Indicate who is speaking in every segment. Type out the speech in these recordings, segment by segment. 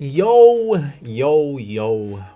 Speaker 1: Yo,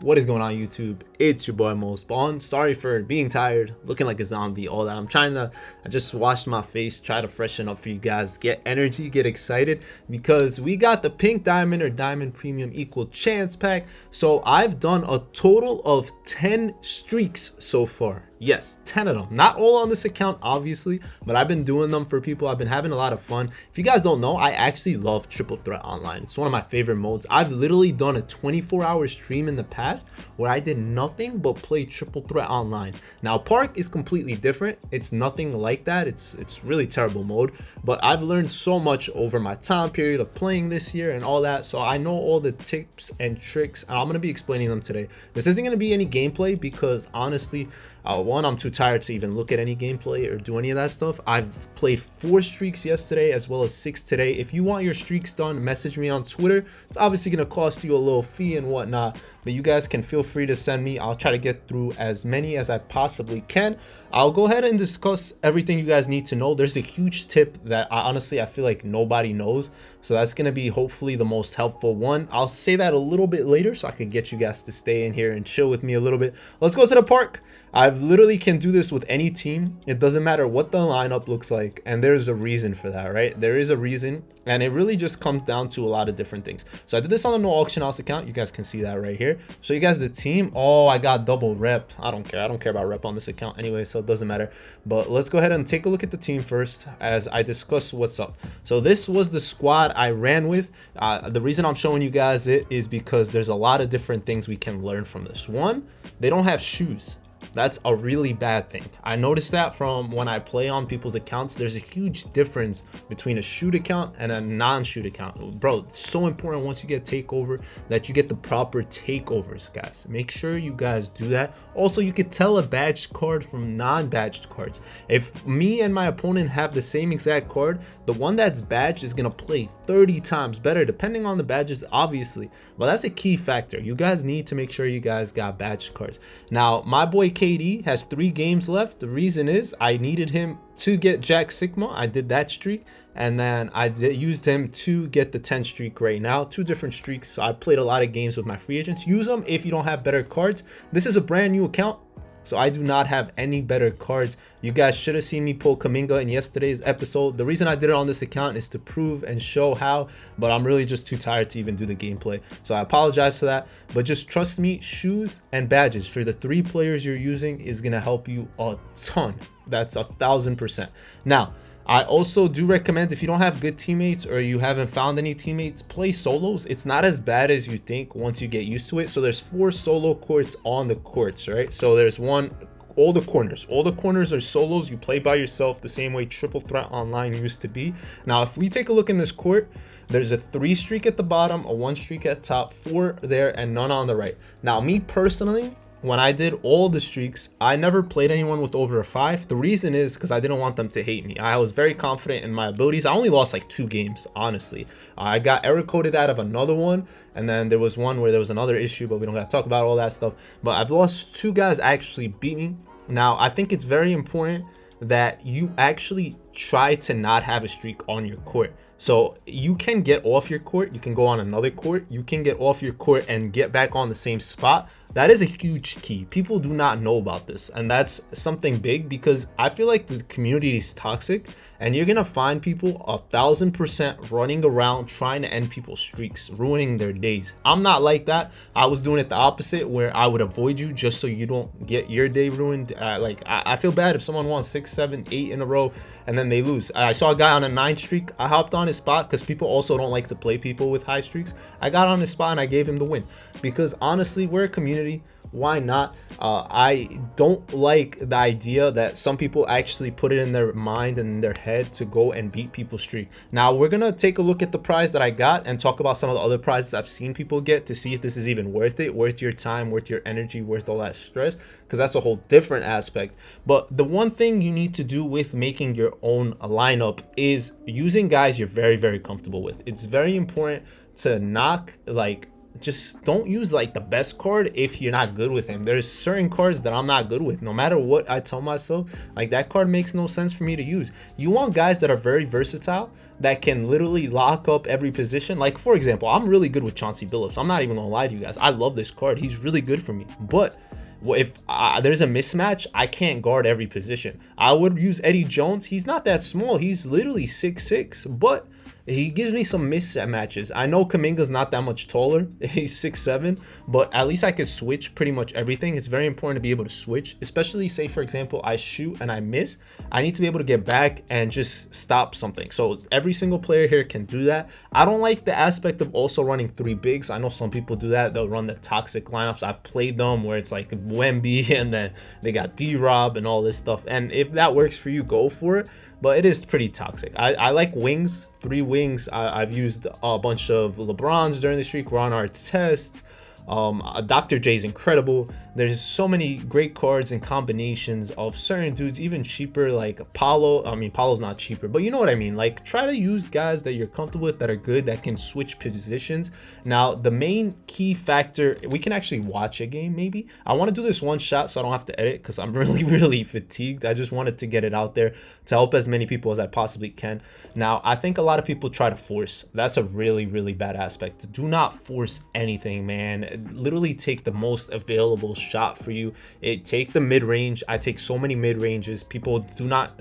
Speaker 1: what is going on YouTube? It's your boy Mosballin. Sorry for being tired, looking like a zombie, all that. I just washed my face, try to freshen up for you guys, get energy, get excited, because we got the pink diamond or diamond premium equal chance pack. So I've done a total of 10 streaks so far. Yes, 10 of them. Not all on this account, obviously, but I've been doing them for people. I've been having a lot of fun. If you guys don't know, I actually love Triple Threat Online. It's one of my favorite modes. I've literally done a 24-hour stream in the past where I did nothing but play Triple Threat Online. Now, Park is completely different. It's nothing like that. It's really terrible mode, but I've learned so much over my time period of playing this year and all that. So I know all the tips and tricks, and I'm going to be explaining them today. This isn't going to be any gameplay because honestly, one, I'm too tired to even look at any gameplay or do any of that stuff. I've played 4 streaks yesterday as well as 6 today. If you want your streaks done, message me on Twitter. It's obviously going to cost you a little fee and whatnot, but you guys can feel free to send me. I'll try to get through as many as I possibly can. I'll go ahead and discuss everything you guys need to know. There's a huge tip that I feel like nobody knows, so that's going to be hopefully the most helpful one. I'll say that a little bit later so I can get you guys to stay in here and chill with me a little bit. Let's go to the park. I literally can do this with any team. It doesn't matter what the lineup looks like, and there's a reason for that, right? There is a reason, and it really just comes down to a lot of different things. So I did this on the no auction house account. You guys can see that right here. So you guys, the team, oh, I got double rep. I don't care about rep on this account anyway, so it doesn't matter. But let's go ahead and take a look at the team first as I discuss what's up. So this was the squad I ran with. The reason I'm showing you guys it is because there's a lot of different things we can learn from this. One, they don't have shoes. That's a really bad thing. I noticed that from when I play on people's accounts. There's a huge difference between a shoot account and a non-shoot account. Bro, it's so important once you get takeover that you get the proper takeovers, guys. Make sure you guys do that. Also, you could tell a badged card from non-badged cards. If me and my opponent have the same exact card, the one that's badged is gonna play 30 times better, depending on the badges, obviously. But that's a key factor. You guys need to make sure you guys got badged cards. Now, my boy KD has 3 games left. The reason is I needed him to get Jack Sigma. I did that streak, and then I used him to get the 10 streak right now. 2 different streaks. So I played a lot of games with my free agents. Use them if you don't have better cards. This is a brand new account, so I do not have any better cards. You guys should have seen me pull Kaminga in yesterday's episode. The reason I did it on this account is to prove and show how, but I'm really just too tired to even do the gameplay. So I apologize for that, but just trust me, shoes and badges for the 3 players you're using is going to help you a ton. That's 1000%. Now, I also do recommend, if you don't have good teammates or you haven't found any teammates, play solos. It's not as bad as you think once you get used to it. So there's 4 solo courts on the courts, right? So there's one, all the corners are solos. You play by yourself the same way Triple Threat Online used to be. Now, if we take a look in this court, there's a 3 streak at the bottom, a 1 streak at top, 4 there, and none on the right. Now, me personally, when I did all the streaks, I never played anyone with over a 5. The reason is because I didn't want them to hate me. I was very confident in my abilities. I only lost like 2 games, honestly. I got error coded out of another one, and then there was one where there was another issue, but we don't got to talk about all that stuff. But I've lost 2 guys actually beat me. Now, I think it's very important that you actually try to not have a streak on your court. So you can get off your court, you can go on another court, you can get off your court and get back on the same spot. That is a huge key. People do not know about this, and that's something big because I feel like the community is toxic, and you're gonna find people 1000% running around trying to end people's streaks, ruining their days. I'm not like that. I was doing it the opposite, where I would avoid you just so you don't get your day ruined. I feel bad if someone won 6, 7, 8 in a row and then they lose. I saw a guy on a 9 streak. I hopped on his spot because people also don't like to play people with high streaks. I got on his spot and I gave him the win because honestly, we're a community. Why not? I don't like the idea that some people actually put it in their mind and in their head to go and beat people's streak. Now, we're gonna take a look at the prize that I got and talk about some of the other prizes I've seen people get to see if this is even worth it, worth your time, worth your energy, worth all that stress, because that's a whole different aspect. But the one thing you need to do with making your own lineup is using guys you're very, very comfortable with. It's very important to knock like just don't use like the best card if you're not good with him. There's certain cards that I'm not good with. No matter what I tell myself, like that card makes no sense for me to use. You want guys that are very versatile, that can literally lock up every position. Like for example, I'm really good with Chauncey Billups. I'm not even gonna lie to you guys. I love this card. He's really good for me. But if there's a mismatch, I can't guard every position. I would use Eddie Jones. He's not that small. He's literally 6'6", but he gives me some mismatches. I know Kuminga's not that much taller. He's 6'7", but at least I could switch pretty much everything. It's very important to be able to switch, especially say, for example, I shoot and I miss. I need to be able to get back and just stop something. So every single player here can do that. I don't like the aspect of also running 3 bigs. I know some people do that. They'll run the toxic lineups. I've played them where it's like Wemby and then they got D-Rob and all this stuff. And if that works for you, go for it. But it is pretty toxic. I like wings, 3 wings. I've used a bunch of LeBrons during the streak. Ron Artest. Dr. J's incredible. There's so many great cards and combinations of certain dudes, even cheaper, like Paulo. I mean, Paulo's not cheaper, but you know what I mean. Like, try to use guys that you're comfortable with, that are good, that can switch positions. Now, the main key factor, we can actually watch a game maybe. I want to do this one shot so I don't have to edit, because I'm really fatigued. I just wanted to get it out there to help as many people as I possibly can. Now, I think a lot of people try to force. That's a really bad aspect. Do not force anything, man. Literally take the most available shot for you. Take the mid-range. I take so many mid-ranges. People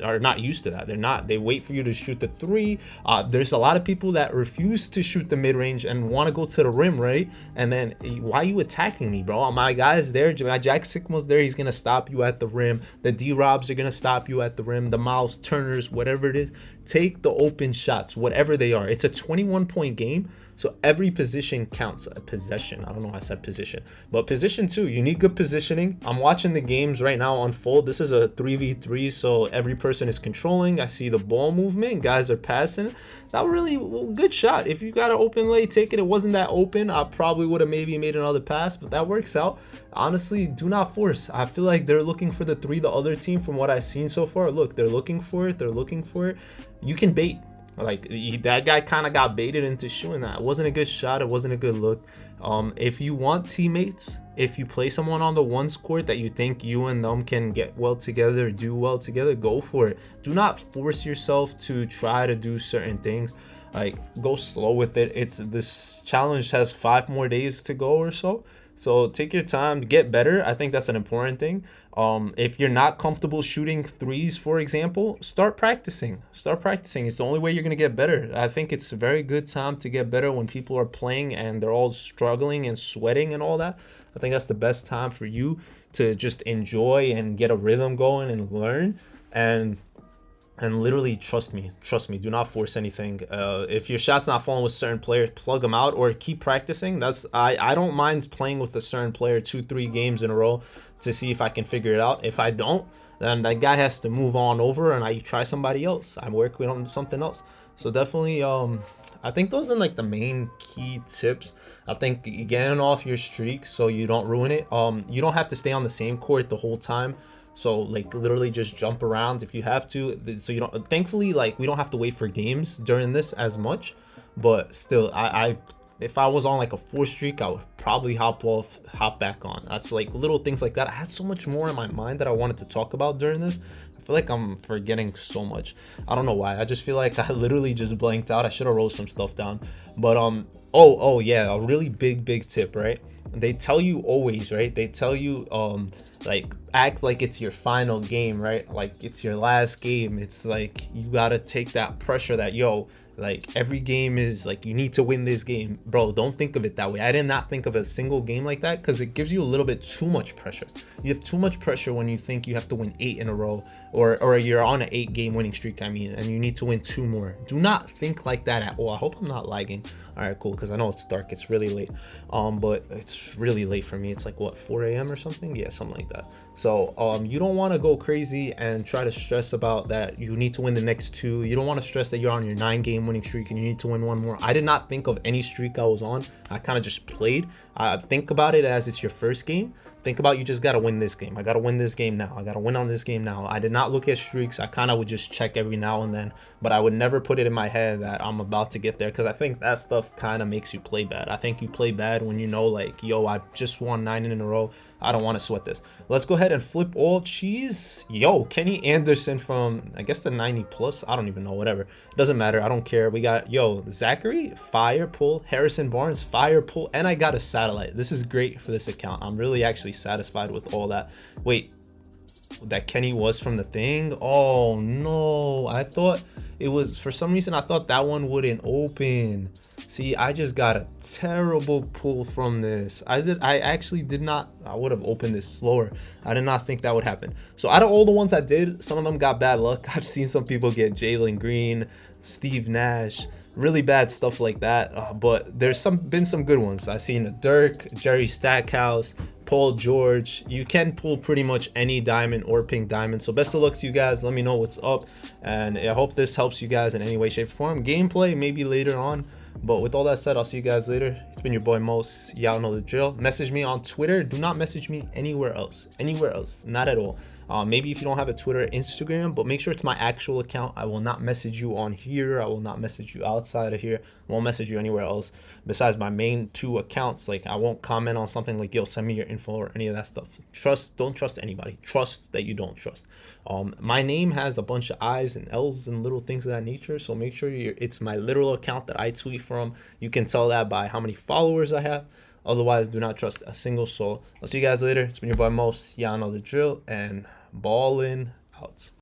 Speaker 1: are not used to that. They wait for you to shoot the 3. There's a lot of people that refuse to shoot the mid-range and want to go to the rim, right? And then, why are you attacking me, bro? My guy's there. My Jack Sigma's there. He's gonna stop you at the rim. The D-Robs are gonna stop you at the rim. The Miles Turners, whatever it is, take the open shots, whatever they are. It's a 21-point game, so every position counts. A possession, I don't know why I said position, but position too. You need good positioning. I'm watching the games right now unfold. This is a 3v3, so every person is controlling. I see the ball movement, guys are passing. That really good shot. If you got an open lay, take it. It wasn't that open. I probably would have maybe made another pass, but that works out. Honestly, do not force. I feel like they're looking for the 3, the other team, from what I've seen so far. Look, they're looking for it. You can bait. Like, that guy kind of got baited into shooting that. It wasn't a good shot. It wasn't a good look. If you want teammates, if you play someone on the 1s court that you think you and them can get well together, do well together, go for it. Do not force yourself to try to do certain things. Like, go slow with it. This challenge has 5 more days to go or so. So take your time to get better. I think that's an important thing. If you're not comfortable shooting 3s, for example, start practicing. It's the only way you're going to get better. I think it's a very good time to get better when people are playing and they're all struggling and sweating and all that. I think that's the best time for you to just enjoy and get a rhythm going and learn. And literally trust me, do not force anything. If your shot's not falling with certain players, plug them out or keep practicing. I don't mind playing with a certain player 2-3 games in a row to see if I can figure it out. If I don't, then that guy has to move on over and I try somebody else. I work with on something else. So definitely, I think those are like the main key tips. I think getting off your streak so you don't ruin it. You don't have to stay on the same court the whole time. So like literally just jump around if you have to, so you don't, thankfully, like, we don't have to wait for games during this as much, but still, if I was on like a 4 streak, I would probably hop back on. That's like little things like that. I had so much more in my mind that I wanted to talk about during this. I feel like I'm forgetting so much. I don't know why. I just feel like I literally just blanked out. I should have wrote some stuff down. But oh yeah, a really big tip, right? They tell you always, right? They tell you like, act like it's your final game, right? Like it's your last game. It's like you gotta take that pressure that, yo, like every game is like, you need to win this game. Bro, don't think of it that way. I did not think of a single game like that, because it gives you a little bit too much pressure. You have too much pressure when you think you have to win 8 in a row, or you're on an 8-game winning streak, I mean, and you need to win 2 more. Do not think like that at all. I hope I'm not lagging. All right, cool, because I know it's dark. It's really late. But it's really late for me. It's like, what, 4 a.m. or something? Yeah, something like that. So you don't want to go crazy and try to stress about that you need to win the next 2. You don't want to stress that you're on your 9-game winning streak and you need to win 1 more. I did not think of any streak I was on. I kind of just played. Think about it as it's your first game. Think about you just got to win this game. I got to win this game now. I got to win on this game now. I did not look at streaks. I kind of would just check every now and then, but I would never put it in my head that I'm about to get there, because I think that stuff kind of makes you play bad. I think you play bad when you know, like, yo, I just won 9 in a row. I don't want to sweat this. Let's go ahead and flip all cheese. Yo, Kenny Anderson from, I guess, the 90 plus. I don't even know, whatever. Doesn't matter. I don't care. We got, yo, Zachary, fire pull. Harrison Barnes, fire pull. And I got a satellite. This is great for this account. I'm really actually satisfied with all that. Wait, that Kenny was from the thing? Oh, no. I thought it was, for some reason, I thought that one wouldn't open. See, I just got a terrible pull from this. I actually did not, I would have opened this slower. I did not think that would happen. So out of all the ones I did, some of them got bad luck. I've seen some people get Jalen Green, Steve Nash, really bad stuff like that. But there's been some good ones. I've seen Dirk, Jerry Stackhouse, Paul George. You can pull pretty much any diamond or pink diamond. So best of luck to you guys. Let me know what's up. And I hope this helps you guys in any way, shape, or form. Gameplay maybe later on. But with all that said, I'll see you guys later. It's been your boy Mos. Y'all know the drill. Message me on Twitter. Do not message me anywhere else. Anywhere else. Not at all. Maybe if you don't have a Twitter or Instagram, but make sure it's my actual account. I will not message you on here. I will not message you outside of here. I won't message you anywhere else besides my main 2 accounts. Like, I won't comment on something like, yo, send me your info or any of that stuff. Don't trust anybody. Trust that you don't trust. My name has a bunch of I's and L's and little things of that nature. So make sure it's my literal account that I tweet from. You can tell that by how many followers I have. Otherwise, do not trust a single soul. I'll see you guys later. It's been your boy Mos. Y'all know the drill. And Ballin out.